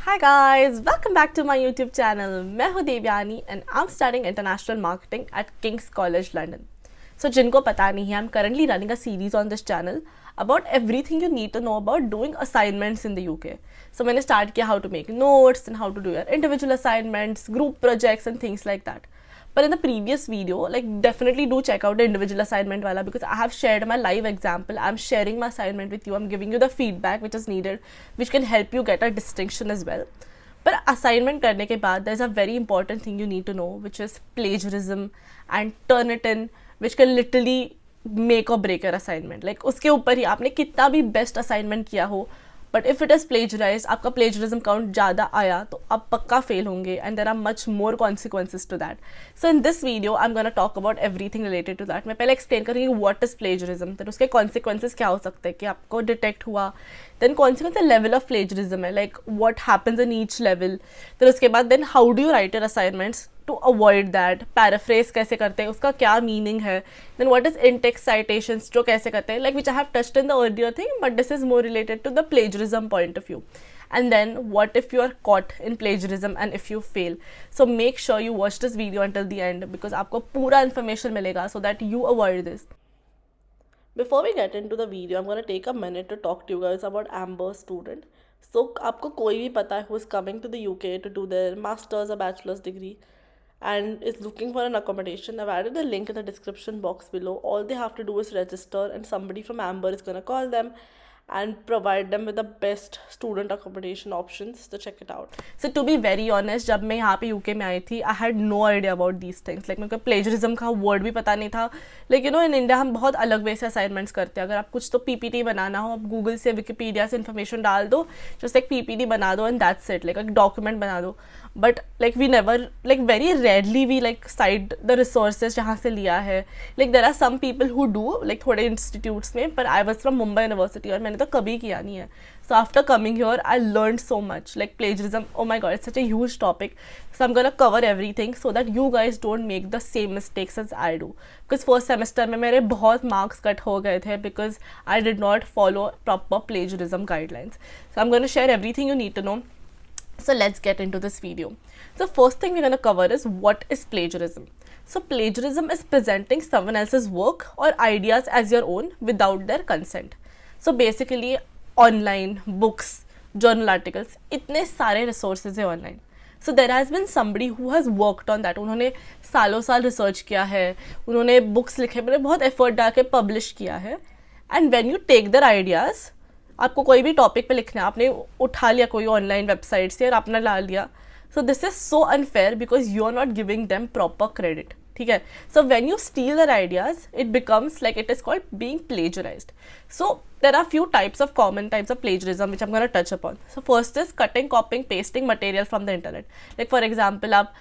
Hi guys, welcome back to my YouTube channel. मैं हूँ Devyani and I'm studying international marketing at King's College London. So जिनको पता नहीं है, I'm currently running a series on this channel about everything you need to know about doing assignments in the UK. So मैंने start किया how to make notes and how to do your individual assignments, group projects and things like that. But in the previous video, like definitely do check out the individual assignment wala because I have shared my live example. I'm sharing my assignment with you. I'm giving you the feedback which is needed, which can help you get a distinction as well. But assignment करने के बाद there's a very important thing you need to know, which is plagiarism and Turnitin, which can literally make or break your assignment. Like उसके ऊपर ही आपने कितना भी best assignment किया हो, but if it is plagiarise, आपका प्लेजरिज्म काउंट ज़्यादा आया तो आप पक्का फेल होंगे and there are much more consequences to that. So in this video I am gonna talk about everything related to that. मैं पहले एक्सप्लेन करूँगी व्हाट इज़ प्लेजरिज्म, देन उसके कॉन्सिक्वेंसेज क्या हो सकते हैं कि आपको डिटेक्ट हुआ, देन कौन सा लेवल ऑफ प्लेजरिज्म है, like what happens in each level, then उसके बाद then how do you write your assignments to avoid that, paraphrase कैसे करते हैं, उसका क्या मीनिंग है, then what is in text citations जो कैसे करते हैं, like which I have touched in the earlier thing but this is more related to the plagiarism point of view. And then what if you are caught in plagiarism and if you fail. So make sure you watch this video until the end because आपको पूरा information मिलेगा so that you avoid this. Before we get into the video, I'm going to take a minute to talk to you guys about Amber student. So आपको कोई भी पता है who is coming to the UK to do their master's or bachelor's degree and is looking for an accommodation. I've added the link in the description box below. All they have to do is register and somebody from Amber is going to call them and provide them with the best student accommodation options, so check it out. So to be very honest, जब मैं यहाँ पे UK में आई थी, I had no idea about these things. Like मेरे को plagiarism का word भी पता नहीं था. Like you know in India हम बहुत अलग वे से assignments करते हैं. अगर आप कुछ तो PPT बनाना हो, आप Google से Wikipedia से information डाल दो, just like PPT बना दो and that's it. Like एक document बना दो. But like we never, like very rarely we like cite the resources जहाँ से लिया है. Like there are some people who do, like थोड़े institutes में, but I was from Mumbai University और मैंने तो कभी किया नहीं है. So after coming here, I learned so much. Like plagiarism, oh my god, it's such a huge topic. So I'm gonna cover everything so that you guys don't make the same mistakes as I do. Because first semester में मेरे बहुत marks cut हो गए थे because I did not follow proper plagiarism guidelines. So I'm gonna share everything you need to know. So let's get into this video. So first thing we're going to cover is what is plagiarism. So plagiarism is presenting someone else's work or ideas as your own without their consent. So basically online books, journal articles, इतने सारे resources है online. So there has been somebody who has worked on that. उन्होंने सालों साल research किया है, उन्होंने books लिखे, मैंने बहुत effort डाल के publish किया है. And when you take their ideas, आपको कोई भी टॉपिक पे लिखना है, आपने उठा लिया कोई ऑनलाइन वेबसाइट से और आपने ला लिया. So this is so unfair because you are not giving them proper credit. ठीक है. So when you steal their ideas it becomes like it is called being plagiarised. So there are few types of common types of plagiarism which I'm going to touch upon. So first is cutting, copying, pasting material from the internet. Like for example आप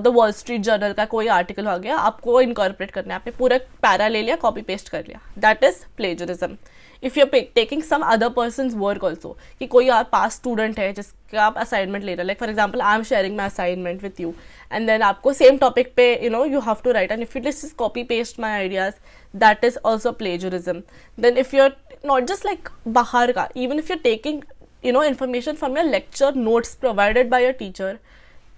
the wall street journal का कोई article हो गया, आपको incorporate करना है, आपने पूरा पैरा ले लिया, कॉपी पेस्ट कर लिया, that is plagiarism. If you are taking some other persons work also, कि कोई आप पास स्टूडेंट है जिसका आप असाइनमेंट ले रहे हैं, like for example I am sharing my assignment with you and then आपको सेम टॉपिक पे you have to write and if you just copy paste my ideas, that is also plagiarism. Then if you are not just like बाहर का, even if you are taking information from your lecture notes provided by your teacher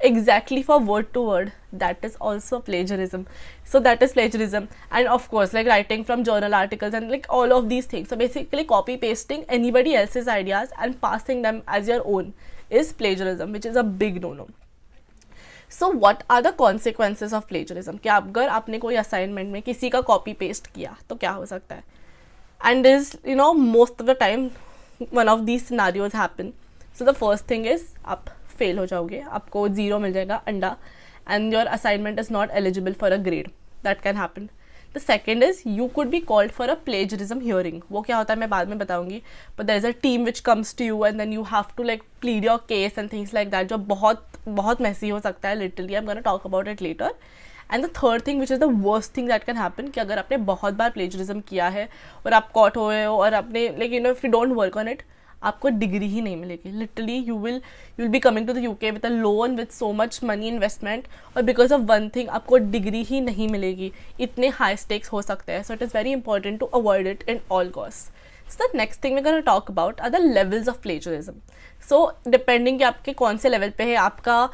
exactly for word to word, that is also plagiarism. So that is plagiarism. And of course like writing from journal articles and like all of these things. So basically copy pasting anybody else's ideas and passing them as your own is plagiarism, which is a big no-no. So what are the consequences of plagiarism? कि अगर आपने कोई assignment में किसी का copy paste किया तो क्या हो सकता है? And is most of the time one of these scenarios happen. So the first thing is आप फेल हो जाओगे, आपको 0 मिल जाएगा अंडा and your assignment is not eligible for a grade. That can happen. The second is you could be called for a plagiarism hearing. वो क्या होता है मैं बाद में बताऊंगी, but there is a team which comes to you and then you have to like plead your case and things like that, जो बहुत बहुत मैसी हो सकता है literally. I am gonna talk about it later. And the third thing which is the worst thing that can happen, कि अगर आपने बहुत बार प्लेजरिज्म किया है और आप कॉट हुए हो और आपने like if you don't work on it, आपको डिग्री ही नहीं मिलेगी. Literally you will be coming to the UK with a loan with so much money investment और बिकॉज ऑफ वन थिंग आपको डिग्री ही नहीं मिलेगी. इतने हाई स्टेक्स हो सकते हैं. So it is very important to avoid it in all cost. So the next thing we're going to talk about are the levels of plagiarism. So depending कि आपके कौन से लेवल पे है, आपका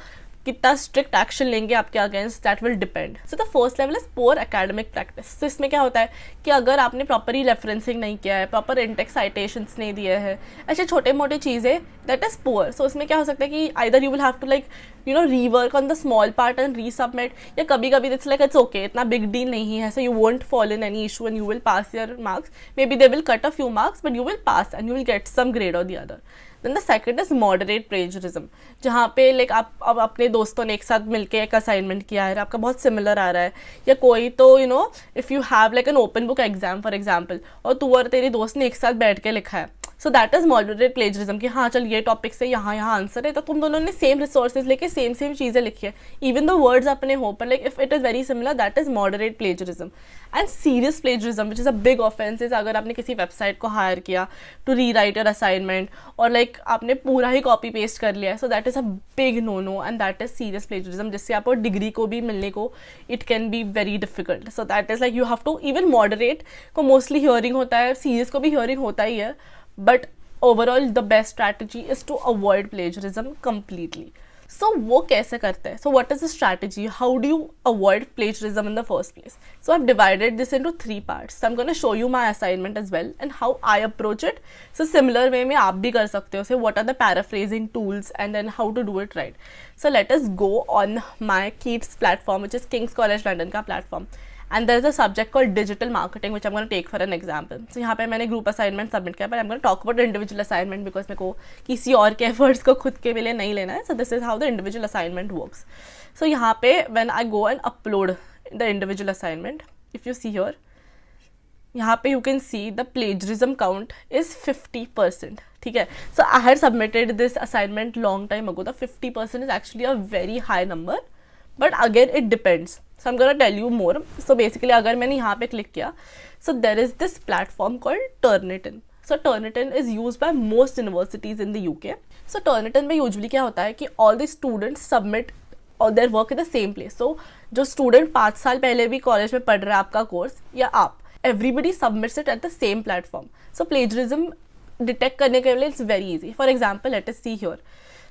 कितना स्ट्रिक्ट एक्शन लेंगे आपके against, that will depend. So the first level is poor academic practice. तो इसमें क्या होता है कि अगर आपने प्रॉपरली रेफरेंसिंग नहीं किया है, प्रॉपर इंटेक्स साइटेशंस नहीं दिए हैं, ऐसे छोटे मोटे चीज़ें, दैट इज पुअर. सो इसमें क्या हो सकता है कि either you will have to like rework on the small part and resubmit, या कभी कभी इट्स लाइक इट्स ओके, इतना बिग डील नहीं है, so you won't fall in any issue and you will pass your marks. Maybe they will cut a few marks but you will pass and you will get some grade or the other. Then the second is moderate plagiarism, जहाँ पे like आप अब अपने दोस्तों ने एक साथ मिलके एक असाइनमेंट किया है, आपका बहुत सिमिलर आ रहा है, या कोई तो if you have like an open book exam for example, और तू और तेरी दोस्त ने एक साथ बैठ के लिखा है, so that is moderate plagiarism कि हाँ चल ये टॉपिक से यहाँ आंसर है, तो तुम दोनों ने सेम रिसोर्सेज लेके सेम चीज़ें लिखी है, इवन दो वर्ड्स अपने हो, पर like if it is very similar, that is moderate plagiarism. And serious plagiarism which is a big offence is अगर आपने किसी वेबसाइट को हायर किया to rewrite your assignment और लाइक आपने पूरा ही कॉपी पेस्ट कर लिया है, so that is a big no and that is serious plagiarism, जिससे आपको डिग्री को भी मिलने को it can be very difficult. So that is like you have to, even moderate को मोस्टली हियरिंग होता है, सीरियस को भी हियरिंग होता ही है, but overall the best strategy is to avoid plagiarism completely. So वो कैसे करते हैं? So what is the strategy? How do you avoid plagiarism in the first place? So I've divided this into 3 parts. So I'm going to show you my assignment as well and how I approach it. So similar way में आप भी कर सकते हो. So what are the paraphrasing tools and then how to do it right. So let us go on my KEATS platform, which is King's College London का platform. And there is a subject called digital marketing which I'm going to take for an example. So यहाँ पे मैंने group assignment submit किया, but I'm going to talk about individual assignment because मेरे को किसी और के efforts को खुद के लिए नहीं लेना है. So this is how the individual assignment works. So यहाँ पे when I go and upload the individual assignment, if you see here, यहाँ पे you can see the plagiarism count is 50%. ठीक है. So I had submitted this assignment long time ago. The 50% is actually a very high number, but again it depends. So I'm gonna tell you more. So basically अगर मैंने यहाँ पे click किया, so there is this platform called Turnitin. So Turnitin is used by most universities in the UK. So Turnitin में usually क्या होता है कि all the students submit all their work in the same place. So जो student 5 साल पहले भी college में पढ़ रहा है आपका course या आप, everybody submits it at the same platform. So plagiarism detect करने के लिए it's very easy. For example, let us see here.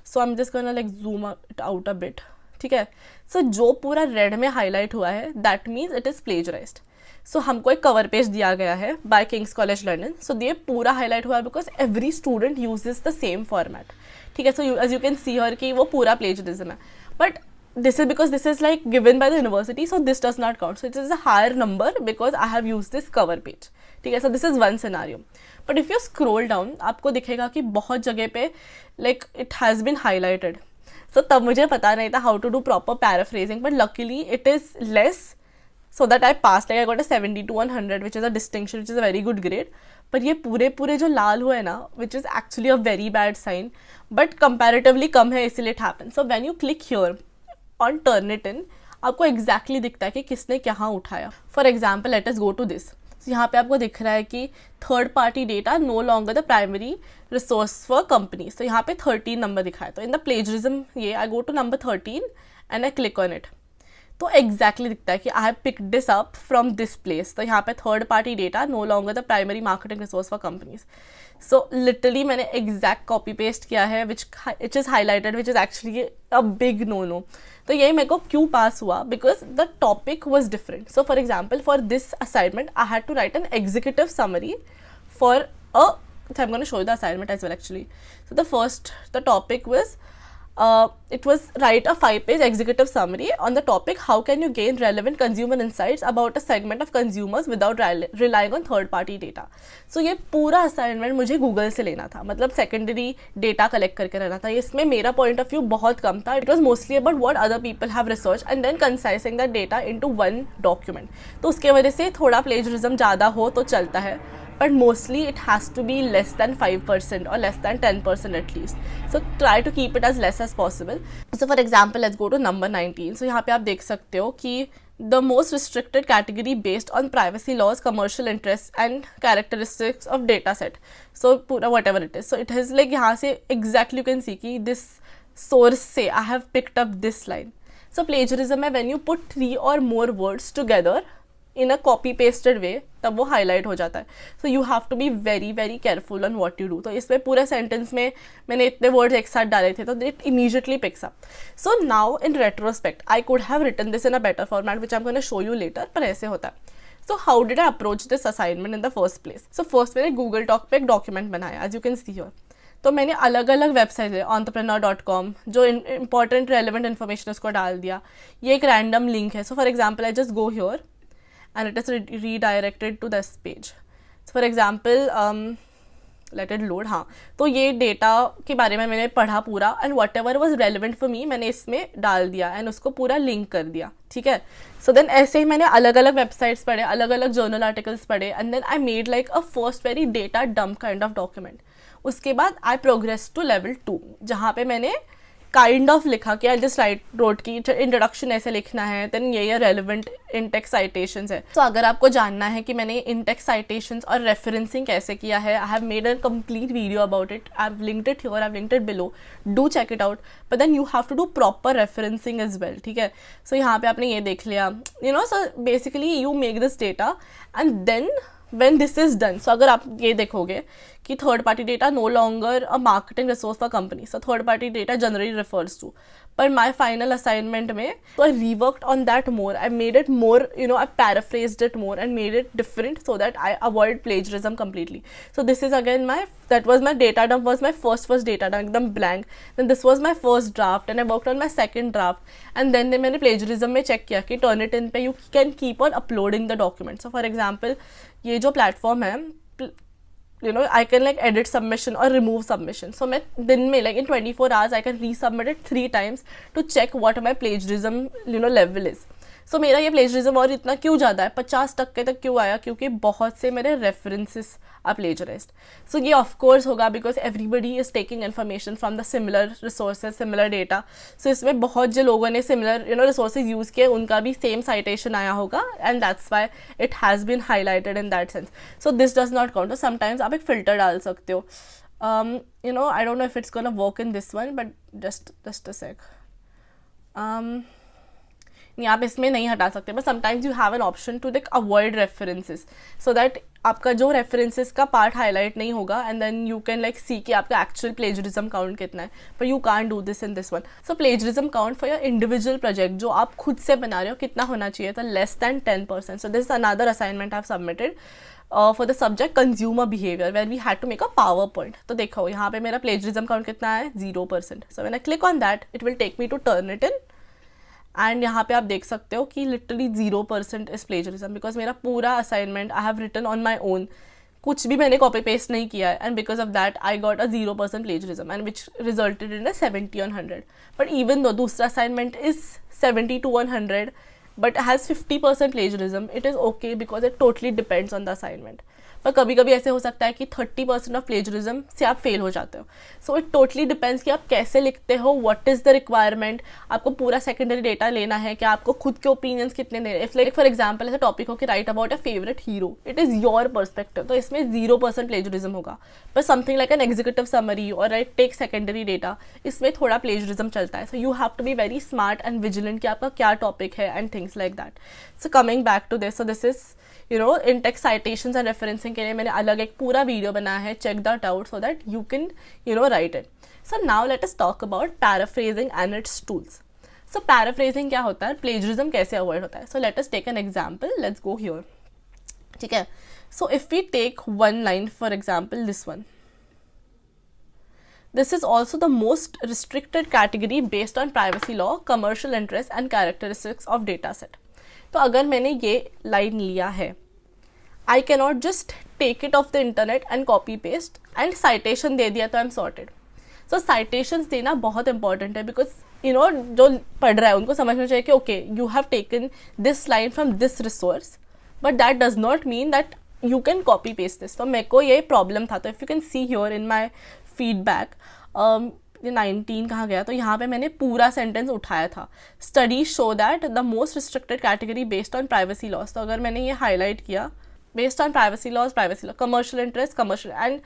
So I'm just gonna like zoom it out a bit. ठीक है. सो जो पूरा रेड में हाईलाइट हुआ है that means it is plagiarised. So हमको एक कवर पेज दिया गया है by King's College London. So ये पूरा हाईलाइट हुआ है because every student uses the same format. ठीक है. So as you can see here कि वो पूरा प्लेजरिज्म है, but this is because this is like given by the university, so this does not count. So it is a higher number because I have used this cover page. ठीक है. So this is one scenario. But if you scroll down, आपको दिखेगा कि बहुत जगह पे like it has been highlighted. So तब मुझे पता नहीं था how to do proper paraphrasing, but luckily it is less, so that I passed. Like I got a 72 on 100, which is a distinction, which is a very good grade. पर ये पूरे जो लाल हुए ना, which is actually a very bad sign, but comparatively कम है, इसलिए it happens. So when you click here on Turnitin, आपको exactly दिखता है कि किसने क्या उठाया. For example, let us go to this. So यहाँ पे आपको दिख रहा है कि third party data no longer the primary resource for company. तो यहाँ पे 13 नंबर दिखा है. तो इन द प्लेजरिज्म ये I go to number 13 and I click on it, तो एग्जैक्टली दिखता है कि I have pick this up from this place. तो यहाँ पे third party data no longer the primary marketing resource for companies. So literally मैंने exact copy paste किया है which is highlighted, which is actually a big no. तो यही मेरे को क्यों पास हुआ, because the topic was different. So for example for this assignment I had to write an executive summary for a, so I'm going to show you the assignment as well actually. So the topic was it was write a 5-page executive summary on the topic how can you gain relevant consumer insights about a segment of consumers without relying on third party data. So ये पूरा assignment मुझे Google से लेना था, मतलब secondary data collect करके रहना था. इसमें मेरा point of view बहुत कम था. It was mostly about what other people have researched and then concising that data into one document. तो उसके वजह से थोड़ा plagiarism ज़्यादा हो तो चलता है, but mostly it has to be less than 5% or less than 10% at least. So try to keep it as less as possible. So for example, let's go to number 19. So यहाँ पे आप देख सकते हो कि the most restricted category based on privacy laws, commercial interests and characteristics of data set. So पूरा whatever it is. So it is like यहाँ से exactly you can see कि this source से I have picked up this line. So plagiarism है when you put 3 or more words together in a copy pasted way तब वो highlight हो जाता है. So you have to be very very careful on what you do. तो इसमें पूरे sentence में मैंने इतने वर्ड्स एक साथ डाले थे तो it immediately picks up. So now in retrospect I could have written this in a better format which I am gonna show you later, पर ऐसे होता है. So how did I approach this assignment in the first place? So first मैंने Google doc पे एक document बनाया, as you can see here. तो मैंने अलग अलग वेबसाइट है, entrepreneur.com, जो इंपॉर्टेंट रेलिवेंट इन्फॉर्मेशन उसको डाल दिया. ये एक रैंडम लिंक है. सो for example I just go here and it is redirected to this page. So for example, let it load. हाँ, तो ये डेटा के बारे में मैंने पढ़ा पूरा and what ever was relevant for me मैंने इसमें डाल दिया एंड उसको पूरा लिंक कर दिया. ठीक है. सो देन ऐसे ही मैंने अलग अलग वेबसाइट्स पढ़े, अलग अलग जर्नल आर्टिकल्स पढ़े and then I made like a first very data dump kind of document. उसके बाद आई प्रोग्रेस टू लेवल 2 जहाँ पे मैंने काइंड ऑफ लिखा कि आई जस्ट रोट की इंट्रोडक्शन ऐसे लिखना है, देन ये रेलिवेंट इंटेक्स साइटेशंस है. तो अगर आपको जानना है कि मैंने इंटेक्स साइटेशंस और रेफरेंसिंग कैसे किया है, I have made a complete video about it. I have linked it here, I have linked it below, do check it out. But then you have to do proper referencing as well. ठीक है. सो यहाँ पे आपने ये देख लिया, you know. So basically you make this data and then when this is done, so अगर आप ये देखोगे कि third party data no longer a marketing resource for company, so third party data generally refers to. पर my final assignment में तो I reworked on that more, I made it more, you know, I paraphrased it more and made it different so that I avoid plagiarism completely. So this is again that was my data dump, was my first data dump, एकदम blank. Then this was my first draft and I worked on my second draft and then मैंने plagiarism में check किया कि Turnitin पे you can keep on uploading the document. So for example, ये जो platform है, you know, I can like edit submission or remove submission. So मैं दिन में like in 24 hours I can resubmit it 3 times to check what my plagiarism, you know, level is. So मेरा ये plagiarism और इतना क्यों ज़्यादा है, 50% तक क्यों आया? क्योंकि बहुत से मेरे रेफरेंसेस आर प्लेजराइज्ड. सो ये ऑफकोर्स होगा because everybody is taking information from the similar resources, similar data. So इसमें बहुत जो लोगों ने similar, you know, resources use किए उनका भी सेम साइटेशन आया होगा and that's why it has been highlighted in that sense. So this does not count. Sometimes आप एक फ़िल्टर डाल सकते हो. You know, I don't know if it's gonna work in this one, but just अ सेक. नहीं, आप इसमें नहीं हटा सकते, but sometimes you have an option to like avoid references so that आपका जो रेफरेंसेस का पार्ट हाईलाइट नहीं होगा and then you can like see कि आपका एक्चुअल प्लेजरिज्म काउंट कितना है. पर you can't do this in this one. So plagiarism count for your individual project जो आप खुद से बना रहे हो कितना होना चाहिए था, less than 10%. So this is another assignment I have submitted for the subject consumer behaviour where we had to make a PowerPoint. तो देखो यहाँ पे मेरा प्लेजरिज्म काउंट कितना है, 0%. So when I click on that it will take me to Turnitin and यहाँ पे आप देख सकते हो कि लिटरली 0% इज प्लेजरिज्म बिकॉज मेरा पूरा assignment I have written on my own, कुछ भी मैंने कॉपी पेस्ट नहीं किया है and because of that I got a 0% plagiarism and which resulted in a 70 on 100. But even though दूसरा assignment is 72 on 100 but has 50% plagiarism, it is okay because it totally depends on the assignment. पर कभी कभी ऐसे हो सकता है कि 30% of plagiarism से आप फेल हो जाते हो. सो इट टोटली डिपेंड्स कि आप कैसे लिखते हो, व्हाट इज द रिक्वायरमेंट. आपको पूरा सेकेंडरी डेटा लेना है कि आपको खुद के ओपिनियंस कितने देने. इफ लाइक फॉर एग्जांपल ऐसा टॉपिक हो कि write about a favourite hero, it is your perspective, तो इसमें 0% प्लेजरिज्म होगा. पर something like an executive summary और राइट टेक सेकेंडरी डेटा, इसमें थोड़ा प्लेजरिज्म चलता है. So you have to be very smart and vigilant कि आपका क्या टॉपिक है and things like that. So coming back to this, so this is you no in text citations and referencing के लिए मैंने अलग एक पूरा वीडियो बनाया है. Check that out so that you can you know write it. So now let us talk about paraphrasing and its tools. So paraphrasing क्या होता है, प्लेजरिज्म कैसे अवॉइड होता है. So let us take an example, let's go here. ठीक है. So if we take one line for example this one, this is also the most restricted category based on privacy law, commercial interest and characteristics of data set. तो अगर मैंने ये line लिया है, I cannot just take it off the internet and copy paste and citation दे दिया तो I'm sorted. So citations देना बहुत important है because you know जो पढ़ रहा है उनको समझना चाहिए कि okay you have taken this line from this resource but that does not mean that you can copy paste this. तो मेरे को ये problem था. तो if you can see here in my feedback 19 कहाँ गया, तो यहाँ पे मैंने पूरा सेंटेंस उठाया था. Studies show that the most restricted category based on privacy laws. तो अगर मैंने ये हाईलाइट किया based on privacy laws, commercial interest, commercial and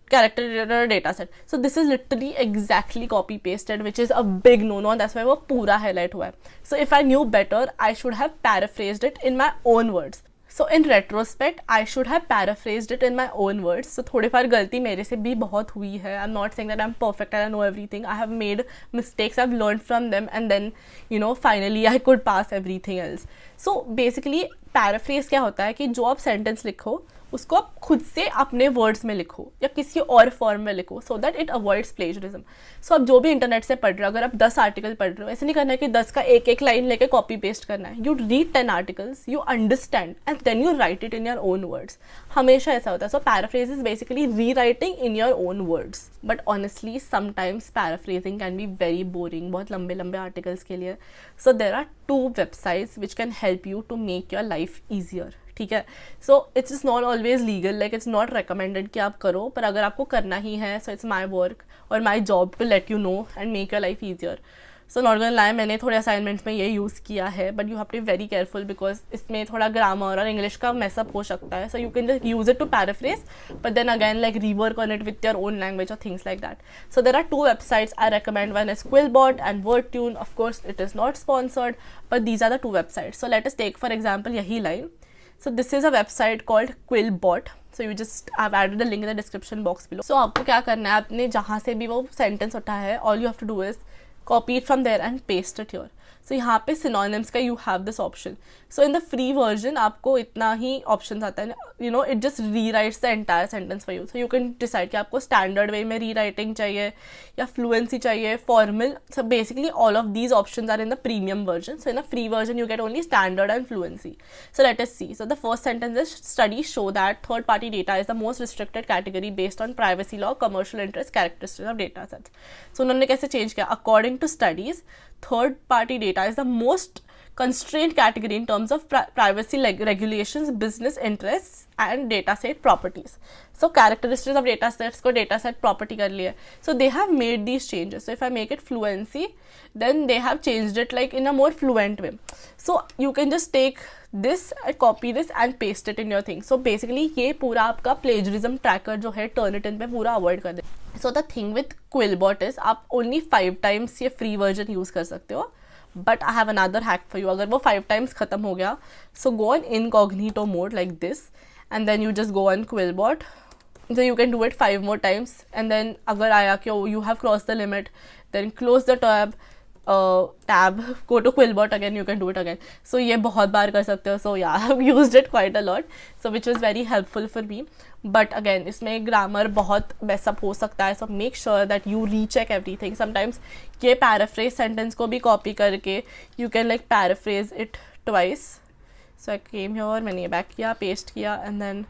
character data set. So this is literally exactly copy pasted, which is a big no-no, and that's why वो पूरा highlight हुआ है. So if I knew better, I should have paraphrased it in my own words. So in retrospect, I should have paraphrased it in my own words. So थोड़ी बार गलती मेरे से भी बहुत हुई है. I'm not saying that I'm perfect and I know everything. I have made mistakes, I've learned from them, and then finally I could pass everything else. So basically paraphrase क्या होता है कि जो आप sentence लिखो उसको आप खुद से अपने वर्ड्स में लिखो या किसी और फॉर्म में लिखो, so that it avoids plagiarism. So आप जो भी इंटरनेट से पढ़ रहे हो, अगर आप 10 आर्टिकल पढ़ रहे हो, ऐसे नहीं करना है कि 10 का एक एक लाइन लेके कॉपी पेस्ट करना है. You read 10 articles, you understand and then you write it in your own words. हमेशा ऐसा होता है. So paraphrase is basically rewriting in your own words. But honestly sometimes paraphrasing can be very boring, बहुत लंबे लंबे articles के लिए. So there are 2 websites which can help you to make your life easier. ठीक है. So it's is not always legal, like it's not recommended कि आप करो, पर अगर आपको करना ही है, सो इट्स माई वर्क और my job to let you know and make your life easier. So not gonna lie, मैंने थोड़े असाइनमेंट्स में ये यूज़ किया है, but you have to be very careful because इसमें थोड़ा ग्रामर और इंग्लिश का मैसअप हो सकता है. So you can just use it to paraphrase, but then again like rework on it with your own language और things like that. So there are 2 websites I recommend. One is Quillbot and Wordtune. Of course it is not sponsored, but these are the 2 websites. So let us take for example yahi line. So this is a website called Quillbot. So you just, I've added the link in the description box below. So आपको क्या करना है, आपने जहाँ से भी वो sentence उठा है, all you have to do is copy it from there and paste it here. So यहाँ पे synonyms का you have this option. So in the free version आपको इतना ही options आता है, it just rewrites the entire sentence for you. So you can decide कि आपको standard way में rewriting चाहिए या fluency चाहिए, formal. So basically all of these options are in the premium version. So in the free version you get only standard and fluency. So let us see. So the first sentence is, studies show that third party data is the most restricted category based on privacy law, commercial interest, characteristics of data sets. So उन्होंने कैसे change किया? According to studies, third party data is the most constrained category in terms of privacy regulations, business interests and data set properties. So characteristics of data sets को data set property कर लिया. So they have made these changes. So if I make it fluency, then they have changed it like in a more fluent way. So you can just take this and copy this and paste it in your thing. So basically ये पूरा आपका plagiarism tracker जो है Turnitin पे पूरा avoid कर दे. So the thing with Quillbot is आप only 5 times ये free version use कर सकते हो. But I have another hack for you. अगर वो 5 times ख़त्म हो गया, so go on incognito mode like this, and then you just go on Quillbot. So you can do it 5 more times, and then अगर आया कि you have crossed the limit, then close the tab, go to Quillbot again, you can do it again. So ये बहुत बार कर सकते हो. So yeah, I've used it quite a lot, so which was very helpful for me. But again इसमें grammar बहुत mess up हो सकता है. So make sure that you recheck everything. Sometimes ये paraphrase sentence को भी copy करके you can like paraphrase it twice. So I came here, मैंने ये back किया, paste किया, and then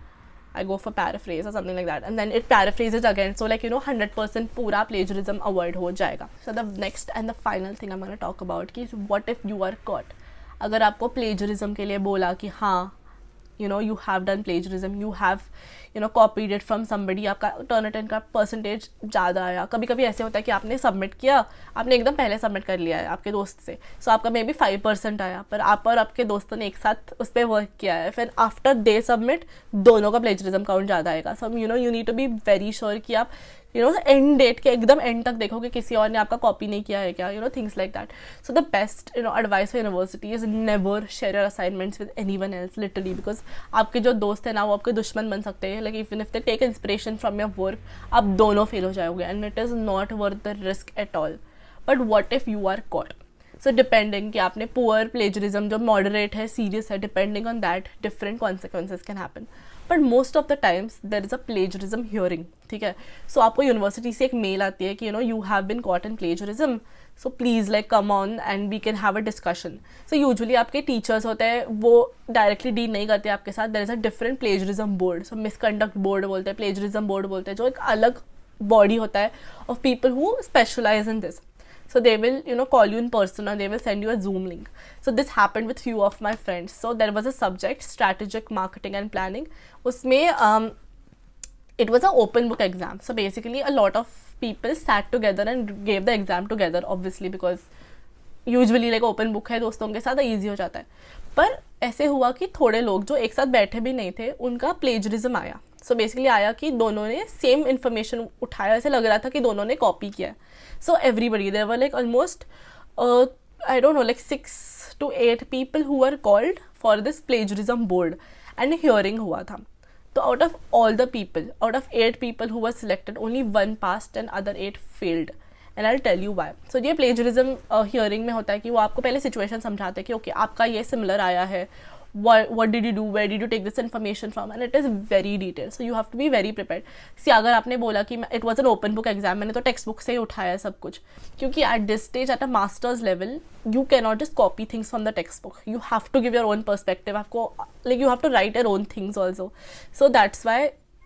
I go for paraphrase or something like that, and then it paraphrases again. So like 100% पूरा plagiarism avoid हो जाएगा. So the next and the final thing I'm going to talk about कि what if you are caught. अगर आपको plagiarism के लिए बोला कि हाँ you have done plagiarism, you have copied it from somebody, आपका Turnitin का percentage ज़्यादा आया. कभी कभी ऐसे होता है कि आपने सबमिट किया, आपने एकदम पहले सबमिट कर लिया है आपके दोस्त से, सो आपका मे बी 5% आया, पर आप और आपके दोस्तों ने एक साथ उस पर वर्क किया है, फिर आफ्टर दे सबमिट दोनों का प्लेजरिज्म काउंट ज़्यादा आएगा. So you need to be very sure कि आप एंड डेट के एकदम एंड तक देखो कि किसी और ने आपका कॉपी नहीं किया है क्या, things like that. So the best advice for university is never share your assignments with anyone else, literally, because आपके जो दोस्त हैं ना वो आपके दुश्मन बन सकते हैं. Like even if they take inspiration from your work, आप दोनों फेल हो जाओगे, and it is not worth the risk at all. But what if you are caught? So depending कि आपने पुअर प्लेजरिज्म जो मॉडरेट है, सीरियस है, depending on that different consequences can happen. But most of the times there is a plagiarism hearing. ठीक है. सो आपको university से एक मेल आती है कि you have been caught in plagiarism, so please like come on and we can have a discussion. So usually आपके teachers होते हैं वो डायरेक्टली डील नहीं करते आपके साथ. There is a different plagiarism board, so misconduct board बोलते हैं, प्लेजरिज्म बोर्ड बोलते हैं, जो एक अलग बॉडी होता है of people who specialise in this. So they will call you in person, or they will send you a Zoom link. So this happened with few of my friends. So there was a subject, strategic marketing and planning. उसमें it was an open book exam. So basically a lot of people sat together and gave the exam together, obviously, because usually like open book है, दोस्तों के साथ easy हो जाता है. पर ऐसे हुआ कि थोड़े लोग जो एक साथ बैठे भी नहीं थे, उनका प्लेजरिज्म आया. सो बेसिकली आया कि दोनों ने सेम इन्फॉर्मेशन उठाया, ऐसे लग रहा था कि दोनों ने कॉपी किया है. So everybody, there were like almost I don't know like 6 to 8 people who were called for this plagiarism board, and hearing हुआ था. तो out of all the people, out of 8 people who were selected, only 1 passed and other 8 failed. And I'll tell you why. So ये plagiarism hearing में होता है कि वो आपको पहले situation समझाते हैं कि okay आपका ये similar आया है, what did you do, where did you take this information from, and it is very detailed, so you have to be very prepared. See अगर आपने बोला कि it was an open book exam, मैंने तो text book से ही उठाया सब कुछ, क्योंकि at this stage at a master's level you cannot just copy things from the textbook, you have to give your own perspective, आपको like you have to write your own things also, so that's why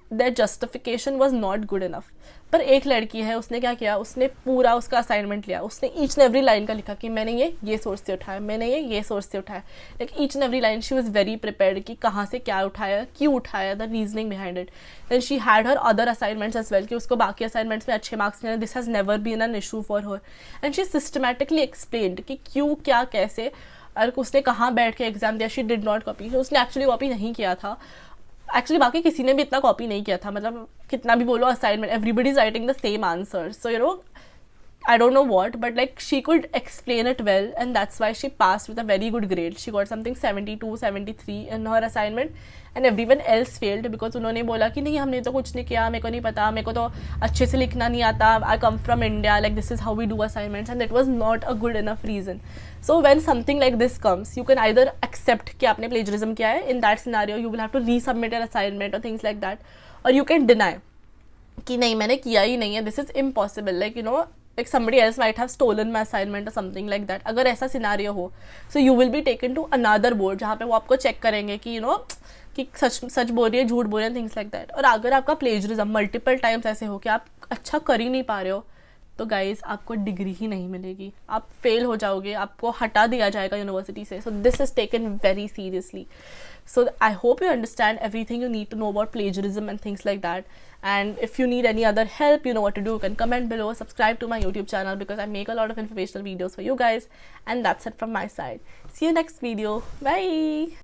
their justification was not good enough. पर एक लड़की है, उसने क्या किया, उसने पूरा उसका असाइनमेंट लिया, उसने ईच एंड एवरी लाइन का लिखा कि मैंने ये सोर्स से उठाया, मैंने ये सोर्स से उठाया, like each and every line she was very prepared कि कहाँ से क्या उठाया, क्यों उठाया, the reasoning behind it. Then she had her other assignments as well कि उसको बाकी असाइनमेंट्स में अच्छे मार्क्स मिले, this has never been an issue for her, and she systematically explained कि क्यों क्या कैसे, और उसने कहाँ बैठ के एग्जाम दिया. शी डिड नॉट कॉपी, उसने एक्चुअली कॉपी नहीं किया था. एक्चुअली बाकी किसी ने भी इतना कॉपी नहीं किया था, मतलब कितना भी बोलो assignment, everybody is writing the same answer, so you know I don't know what, but like she could explain it well, and that's why she passed with a very good grade. She got something 72, 73 in her assignment, and everyone else failed because उन्होंने बोला कि नहीं हमने तो कुछ नहीं किया, मेरे को नहीं पता, मेरे को तो अच्छे से लिखना नहीं आता, I come from India, like this is how we do assignments, and that was not a good enough reason. So when something like this comes, you can either accept कि आपने plagiarism किया है, in that scenario you will have to resubmit your assignment or things like that, or you can deny कि नहीं मैंने किया ही नहीं है, this is impossible, like you know like somebody else might have stolen my assignment or something like that. अगर ऐसा scenario हो, so you will be taken to another board जहाँ पे वो आपको चेक करेंगे कि you know कि सच बोल रही है, झूठ बोल रही है, things like that. और अगर आपका plagiarism multiple times ऐसे हो कि आप अच्छा कर ही नहीं पा रहे हो, तो गाइज आपको डिग्री ही नहीं मिलेगी, आप फेल हो जाओगे, आपको हटा दिया जाएगा यूनिवर्सिटी से. सो this is taken very seriously. So I hope you understand everything you need to know about plagiarism and things like that. And if you need any other help, you know what to do. You can comment below, subscribe to my YouTube channel because I make a lot of informational videos for you guys. And that's it from my side. See you next video. Bye.